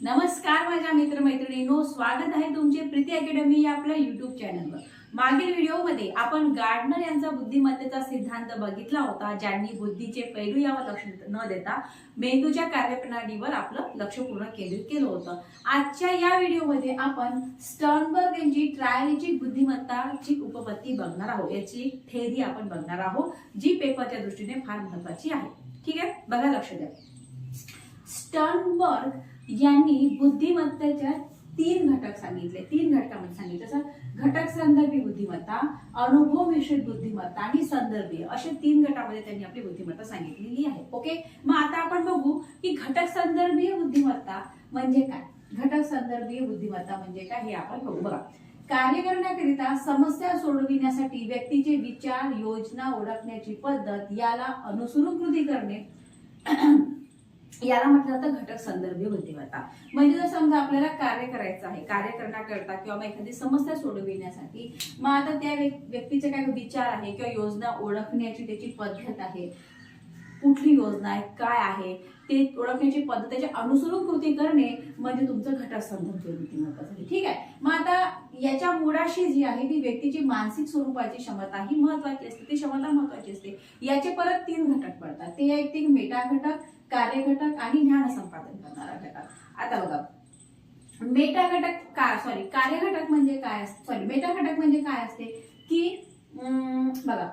नमस्कार माझ्या मित्रमैत्रिणींनो, स्वागत आहे तुमचे प्रीती अकॅडमी या आपल्या युट्यूब चॅनलवर। मागील व्हिडिओमध्ये आपण गार्डनर यांचा बुद्धिमत्तेचा सिद्धांत बघितला होता, ज्यांनी बुद्धीचे पैलू यावर लक्ष न देता मेंदूच्या कार्यप्रणालीवर आपलं लक्ष पूर्ण केंद्रित केलं होतं। आजच्या या व्हिडिओमध्ये आपण स्टर्नबर्ग यांची ट्रायलिचिक बुद्धिमत्ताची उपपत्ती बघणार आहोत। याची थेअरी आपण बघणार आहोत, जी पेपरच्या दृष्टीने फार महत्त्वाची आहे। ठीक आहे, बघा, लक्ष द्या। स्टर्नबर्ग यांनी बुद्धिमत्तेच्या तीन घटक सांगितले। तीन घटकांमध्ये सांगितले, जसं घटक संदर्भी बुद्धिमत्ता, अनुभव मिश्रित बुद्धिमत्ता आणि संदर्भीय, असे तीन गटामध्ये त्यांनी आपली बुद्धिमत्ता सांगितलेली आहे। ओके, मग आता आपण बघू की घटक संदर्भीय बुद्धिमत्ता म्हणजे काय। घटक संदर्भीय बुद्धिमत्ता म्हणजे काय हे आपण बघू। बघा, कार्य करण्याकरिता समस्या सोडविण्यासाठी व्यक्तीचे विचार, योजना ओळखण्याची पद्धत याला अनुसरून कृती करणे, याला म्हटलं जातं घटक संदर्भीय बुद्धिमत्ता। म्हणजे जर समजा आपल्याला कार्य करायचं आहे, कार्य करण्याकरता किंवा मग एखादी समस्या सोडविण्यासाठी, मग आता त्या व्यक्तीचे काय विचार आहे किंवा योजना ओळखण्याची त्याची पद्धत आहे, कुठली योजना आहे, काय आहे ते ओळखण्याची पद्धत, त्याचे अनुसरून कृती करणे म्हणजे तुमचं घटक संदर्भीय बुद्धिमत्ता झाली। ठीक आहे, मग आता याच्या मुळाशी जी आहे ती व्यक्तीची मानसिक स्वरूपाची क्षमता ही महत्वाची असते, ती क्षमता महत्वाची असते। याचे परत तीन घटक पडतात, ते आहेत ते मेटा घटक, कार्य घटक आणि ज्ञान संपादन करणारा घटक। आता बघा, कार्य घटक म्हणजे काय असते, मेटा घटक म्हणजे काय असते की बघा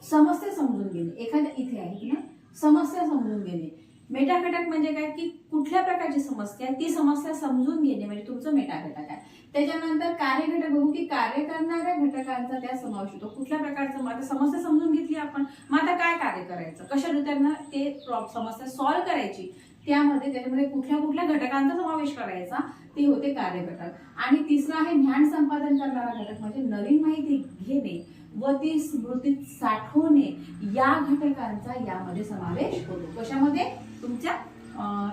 समस्या समजून घेणे, एखाद्या इथे आहे की ना समस्या समजून घेणे। मेटा घटक म्हणजे काय की कुठल्या प्रकारची समस्या, ती समस्या समजून घेणे म्हणजे तुमचं मेटा घटक आहे। त्याच्यानंतर कार्य घटक बघू की कार्य करणाऱ्या घटकांचा त्यात समावेश होतो। कुठल्या प्रकारचं, आता समस्या समजून घेतली आपण, मग आता काय कार्य करायचं, कशा रीतीने ते समस्या सॉल्व्ह करायची, त्याच्यामध्ये कुठल्या कुठल्या घटकांचा समावेश करायचा, ते होते कार्य घटक। आणि तिसरा आहे ज्ञान संपादन करणारा घटक, म्हणजे नवीन माहिती घेणे व ती स्मृतीत साठवणे, या घटकांचा यामध्ये समावेश होतो। कशामध्ये, तुमच्या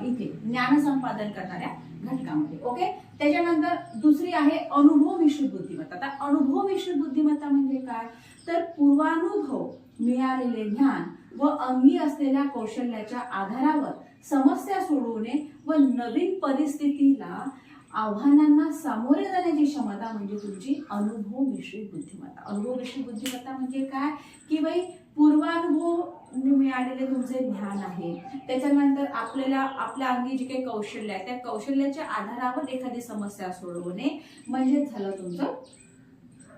इथे ज्ञान संपादन करणाऱ्या घटकामध्ये। ओके, त्याच्यानंतर दुसरी आहे अनुभव मिश्रित बुद्धिमत्ता। आता अनुभव मिश्रित बुद्धिमत्ता म्हणजे काय, तर पूर्वानुभव मिळालेले ज्ञान व अंगी असलेल्या कौशल्याच्या आधारावर समस्या सोडवणे व नवीन परिस्थितीला, आव्हानांना सामोरे जाण्याची क्षमता म्हणजे तुमची अनुभव मिश्रित बुद्धिमत्ता। अनुभव मिश्रित बुद्धिमत्ता म्हणजे काय की बाई पूर्वानुभव मिळालेले तुमचे ज्ञान आहे, त्याच्यानंतर आपल्याला आपल्या अंगी जे काही कौशल्य आहे त्या कौशल्याच्या आधारावर एखादी समस्या सोडवणे म्हणजे झालं तुमचं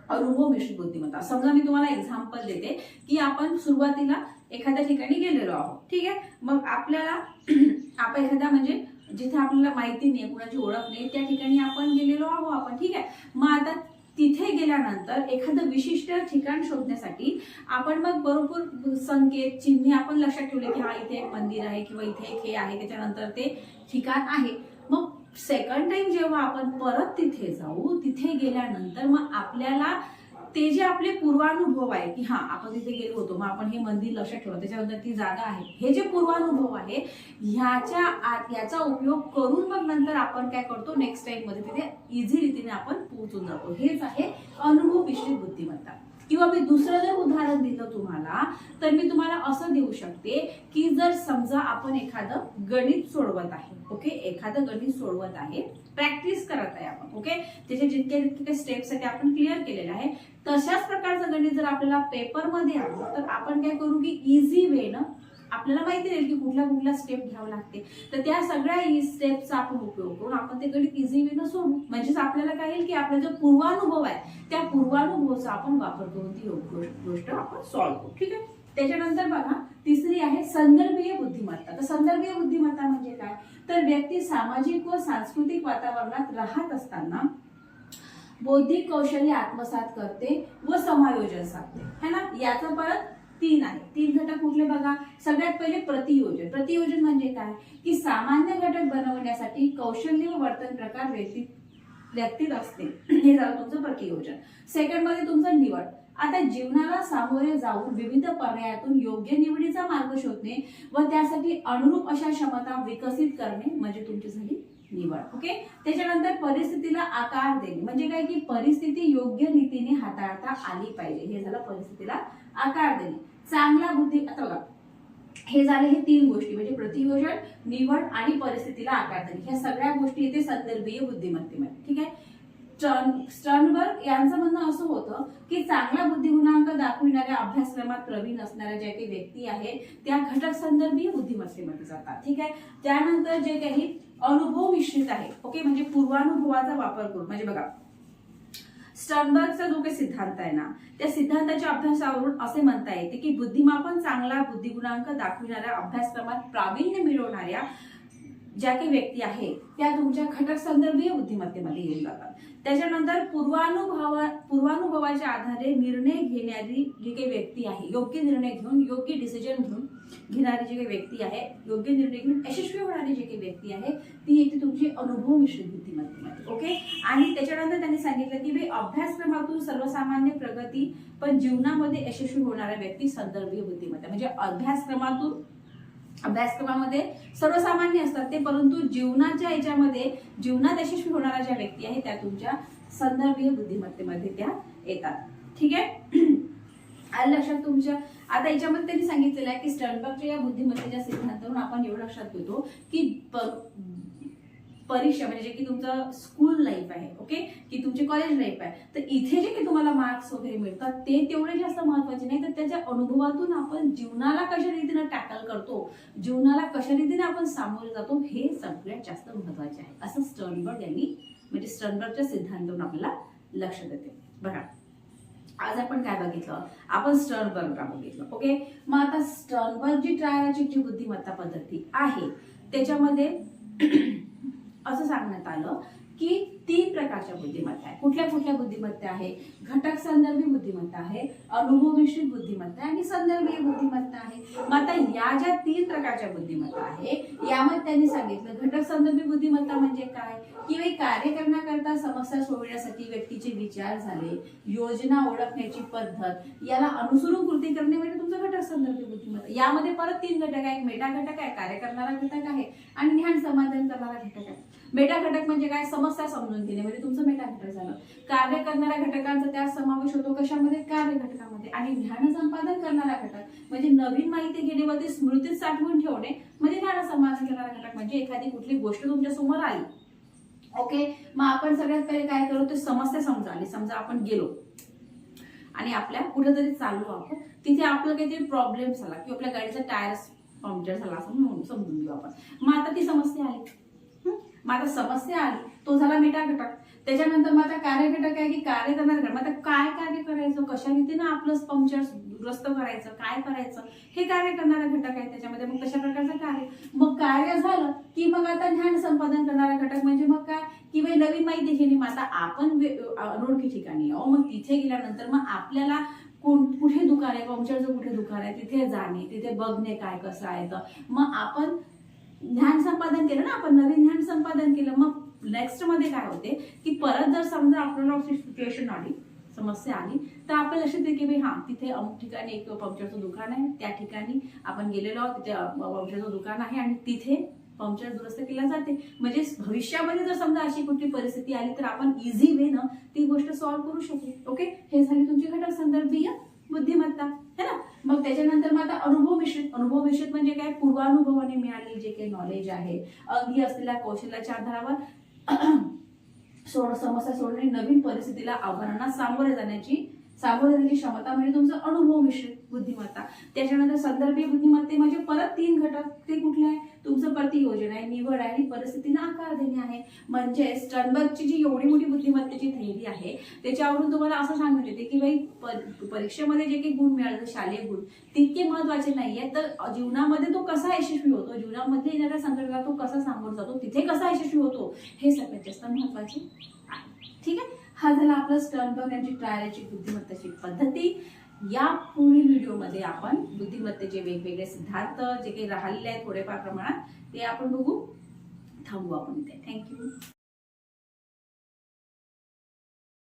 अनुभव मिश्रित बुद्धिमत्ता। समजा मी तुम्हाला एक्झाम्पल देते की आपण सुरुवातीला एखाद्या ठिकाणी गेलेलो आहोत। ठीक आहे, मग आपल्याला आपण एखाद्या म्हणजे जिथे आपल्याला माहिती नाही, कुणाची ओळख नाही, त्या ठिकाणी आपण गेलेलो आहोत आपण। ठीक आहे, मग आता तिथे गेल्यानंतर एखादं विशिष्ट ठिकाण शोधण्यासाठी आपण मग बरोबर संकेत, चिन्हे आपण लक्षात ठेवले की हा इथे एक मंदिर आहे किंवा इथे एक हे आहे, त्याच्यानंतर ते ठिकाण आहे। मग सेकंड टाइम जेव्हा आपण परत तिथे जाऊ, तिथे गेल्यानंतर मग आपल्याला ते जे आपले पूर्वानुभव आहे की हा आपण तिथे गेलो होतो, मग आपण हे मंदिर लक्षात ठेवलं, त्याच्यानंतर ती जागा आहे, हे जे पूर्वानुभव आहे याचा उपयोग करून मग नंतर आपण काय करतो, नेक्स्ट टाइम मध्ये तिथे इझी रीतीने आपण पोहोचून जातो। हेच आहे अनुभव मिश्रित बुद्धिमत्ता। किंवा मी दुसरं जर उदाहरण दिलं तुम्हाला, तर मी तुम्हाला असं देऊ शकते की जर समजा आपण एखादं गणित सोडवत आहे, ओके, एखादं गणित सोडवत आहे, प्रॅक्टिस करत आहे आपण, ओके, त्याचे जितके स्टेप्स आहेत ते आपण क्लिअर केलेले आहे। तशाच प्रकारचं गणित जर आपल्याला पेपरमध्ये आलं तर आपण काय करू की इझी वे न, आपल्याला माहिती आहे की कुठल्या कुठल्या स्टेप घ्यावं लागते, तर त्या सगळ्या स्टेपचा आपण उपयोग करून आपण ते गणित इझी वे न सोडू। म्हणजेच आपल्याला काय येईल की आपला जो पूर्वानुभव आहे त्या पूर्वानुभवाचा आपण वापर करून ती गोष्ट आपण सॉल्व्ह करू। ठीक आहे, त्याच्यानंतर बघा तिसरी आहे संदर्भीय बुद्धिमत्ता। तर संदर्भीय बुद्धिमत्ता म्हणजे काय, तर व्यक्ती सामाजिक व सांस्कृतिक वातावरणात राहत असताना बौद्धिक कौशल्य आत्मसात करते व समायोजन साधते, है ना। याचं परत तीन आहे, तीन घटक कुठले बघा। सगळ्यात पहिले प्रतियोजन। प्रतियोजन म्हणजे काय की सामान्य घटक बनवण्यासाठी कौशल्य व वर्तन प्रकार व्यक्तीत असते, हे झालं तुमचं प्रतियोजन। सेकंड मध्ये तुमचं निवड। आता जीवनाला सामोरे जाऊन विविध पर्यायातून योग्य निवडीचा मार्ग शोधणे व त्यासाठी अनुरूप अशा क्षमता विकसित करणे म्हणजे तुमची झाली निवड। ओके, त्याच्यानंतर परिस्थितीला आकार देणे म्हणजे काय की परिस्थिती योग्य रीतीने हाताळता आली पाहिजे, हे झालं परिस्थितीला आकार देणे। चांगला बुद्धी, आता बघा हे झाले हे 3 गोष्टी म्हणजे प्रतियोजन, निवड आणि परिस्थितीला आकार देणे. ह्या सगळ्या गोष्टी येते संदर्भीय बुद्धिमत्तेमध्ये. ठीक आहे. स्टर्नबर्ग यांचं म्हणणं असं होतं की चांगला बुद्धिगुणांक दाखविणाऱ्या अभ्यासक्रमात प्रवीण असणाऱ्या ज्या काही व्यक्ती आहेत त्या घटक संदर्भीय बुद्धिमत्तेमध्ये जातात. ठीक आहे. त्यानंतर जे काही अनुभव मिश्रित आहे, ओके, म्हणजे पूर्वानुभवाचा वापर करून, म्हणजे बघा स्टर्नबर्गचा जो काही सिद्धांत आहे ना, त्या सिद्धांताच्या अभ्यासावरून असे म्हणता येते की बुद्धिमापन चांगला बुद्धिगुणांक दाखविणाऱ्या अभ्यासक्रमात प्रावीण्य मिळवणाऱ्या ज्या काही व्यक्ती आहेत त्या तुमच्या घटक संदर्भीय बुद्धिमत्तेमध्ये येऊन जातात. त्याच्यानंतर पूर्वानुभवाच्या आधारे निर्णय घेणारी जी काही व्यक्ती आहे, योग्य निर्णय घेऊन, योग्य डिसिजन घेऊन घेणारी जी काही व्यक्ती आहे, योग्य निर्णय घेऊन यशस्वी होणारी जी काही व्यक्ती आहे ती येते तुमची अनुभव मिश्रित बुद्धिमत्तेमध्ये. ओके. आणि त्याच्यानंतर त्यांनी सांगितलं की अभ्यासक्रमातून सर्वसामान्य प्रगती पण जीवनामध्ये यशस्वी होणाऱ्या व्यक्ती संदर्भीय बुद्धिमत्ता, म्हणजे अभ्यासक्रमामध्ये सर्वसामान्य असतात ते, परंतु जीवनाच्या याच्यामध्ये जीवनात यशस्वी होणाऱ्या ज्या व्यक्ती आहेत त्या तुमच्या संदर्भीय बुद्धिमत्तेमध्ये त्या येतात. ठीक आहे. आलं लक्षात तुमच्या. आता याच्यामध्ये त्यांनी सांगितलेलं आहे की स्टर्नबर्गच्या या बुद्धिमत्तेच्या सिद्धांतावरून आपण एवढं लक्षात घेतो की परीक्षा म्हणजे जे की तुमचं स्कूल लाईफ आहे, ओके, की तुमची कॉलेज लाईफ आहे, तर इथे जे की तुम्हाला मार्क्स वगैरे मिळतात ते तेवढे जास्त महत्वाचे नाही, तर त्याच्या अनुभवातून आपण जीवनाला कशा रीतीने टॅकल करतो, जीवनाला कशा रीतीने आपण सामोरे जातो हे सगळ्यात जास्त महत्वाचे आहे, असं स्टर्नबर्ग यांनी म्हणजे स्टर्नबर्गच्या सिद्धांतावरून आपल्याला लक्षात येते. बघा आज आपण काय बघितलं, आपण स्टर्नबर्गला बघितलं. ओके. मग आता स्टर्नबर्गची ट्रायलची जी बुद्धिमत्ता पद्धती आहे त्याच्यामध्ये असं सांगण्यात आलं की 3 प्रकारच्या बुद्धिमत्ता आहे. कुठल्या कुठल्या बुद्धिमत्ता आहे? घटक संदर्भी बुद्धिमत्ता आहे, अनुभव मिश्रित बुद्धिमत्ता आणि संदर्भीय बुद्धिमत्ता आहे. मग आता या ज्या 3 प्रकारच्या बुद्धिमत्ता आहे यामध्ये त्यांनी सांगितलं घटक संदर्भी बुद्धिमत्ता म्हणजे काय की कार्य करण्याकरता समस्या सोडवण्यासाठी व्यक्तीचे विचार झाले, योजना ओळखण्याची पद्धत याला अनुसरून कृती करणे म्हणजे तुमचं घटक संदर्भी बुद्धिमत्ता. यामध्ये परत 3 घटक आहे, एक मेटा घटक आहे, कार्य करणारा घटक आहे आणि ध्यान समाधान करणारा घटक आहे. मेटा घटक म्हणजे काय? समस्या समजून घेणे म्हणजे तुमचं मेटा घटक झालं. कार्य करणाऱ्या घटकांचा त्यात समावेश होतो कशामध्ये? कार्य घटकामध्ये. आणि ध्यान संपादन करणारा घटक म्हणजे नवीन माहिती घेण्यामध्ये स्मृतीत साठवून ठेवणे म्हणजे ध्यान संपादन करणारा घटक म्हणजे एखादी कुठली गोष्ट तुमच्या समोर आली, ओके, मग आपण सगळ्यात पहिले काय करू, ते समस्या समजाली. समजा आपण गेलो आणि आपल्या कुठेतरी चाललो आपण, तिथे आपलं काहीतरी प्रॉब्लेम झाला किंवा आपल्या गाडीचा टायर पंक्चर झाला असं म्हणून समजून घेऊ आपण. मग आता ती समस्या आली, मग आता समस्या आली, तो झाला मेटा घटक. त्याच्यानंतर मग आता कार्य घटक आहे की कार्य करणार घटक. मग आता काय कार्य करायचं, कशा रीतीने आपलं पंक्चर दुरुस्त करायचं, काय करायचं हे कार्य करणारा घटक आहे त्याच्यामध्ये. मग कशा प्रकारचं कार्य, मग कार्य झालं की मग आता ध्यान संपादन करणारा घटक म्हणजे मग काय की नवीन माहिती घेणे. मग आता आपण अनोळखी ठिकाणी आहो, मग तिथे गेल्यानंतर मग आपल्याला कुठे दुकान आहे, पंक्चरचं कुठे दुकान आहे तिथे जाणे, तिथे बघणे काय कसं आहे. तर मग आपण ध्यान संपादन केलं ना, आपण नवीन ध्यान संपादन केलं. मग नेक्स्ट मध्ये काय होते की परत जर समजा आपल्याला सिच्युएशन आली, समस्या आली, तर आपल्याला लक्षात येते की हा तिथे अमुक ठिकाणी एक पंक्चरचं दुकान आहे, त्या ठिकाणी आपण गेलेलो आहोत, तिथे पंक्चरचं दुकान आहे आणि तिथे पंक्चर दुरुस्त केला जाते. म्हणजे भविष्यामध्ये जर समजा अशी कुठली परिस्थिती आली तर आपण इझी वे न ती गोष्ट सॉल्व्ह करू शकतो. ओके. हे झाली तुमची घटक संदर्भीय बुद्धिमत्ता है ना. मग त्याच्यानंतर मग आता अनुभव मिश्रित. अनुभव मिश्रित म्हणजे काय? पूर्वानुभवाने मिळालेले जे काही नॉलेज आहे, अंगी असलेल्या कौशल्याच्या आधारावर समस्या सोडणे, नवीन परिस्थितीला आव्हानांना सामोरे जाण्याची क्षमता म्हणजे तुमचं अनुभव मिश्रित बुद्धिमत्ता. त्याच्यानंतर संदर्भीय बुद्धिमत्ते म्हणजे परत 3 घटक. ते कुठले आहे? तुमचं प्रतियोजन आहे, निवड आहे आणि परिस्थितीला आकार देणे आहे. म्हणजे स्टर्नबर्गची जी एवढी मोठी बुद्धिमत्तेची थेअरी आहे त्याच्यावरून तुम्हाला असं सांगण्यात येते की परीक्षेमध्ये जे काही गुण मिळाले, शालेय गुण तितके महत्वाचे नाहीये, तर जीवनामध्ये तो कसा यशस्वी होतो, जीवनामध्ये येणाऱ्या संकटाला तो कसा सामोरं जातो, तिथे कसा यशस्वी होतो हे सगळ्यात जास्त महत्वाचे आहे. ठीक आहे. हा झाला आपला स्टर्नबर्ग यांची ट्रायलची बुद्धिमत्तेची पद्धती. या पुढील व्हिडिओमध्ये आपण बुद्धिमत्तेचे वेगवेगळे सिद्धांत जे काही राहिलेले आहेत थोडेफार प्रमाणात ते आपण बघू. थांबू आपण इथे. थँक्यू.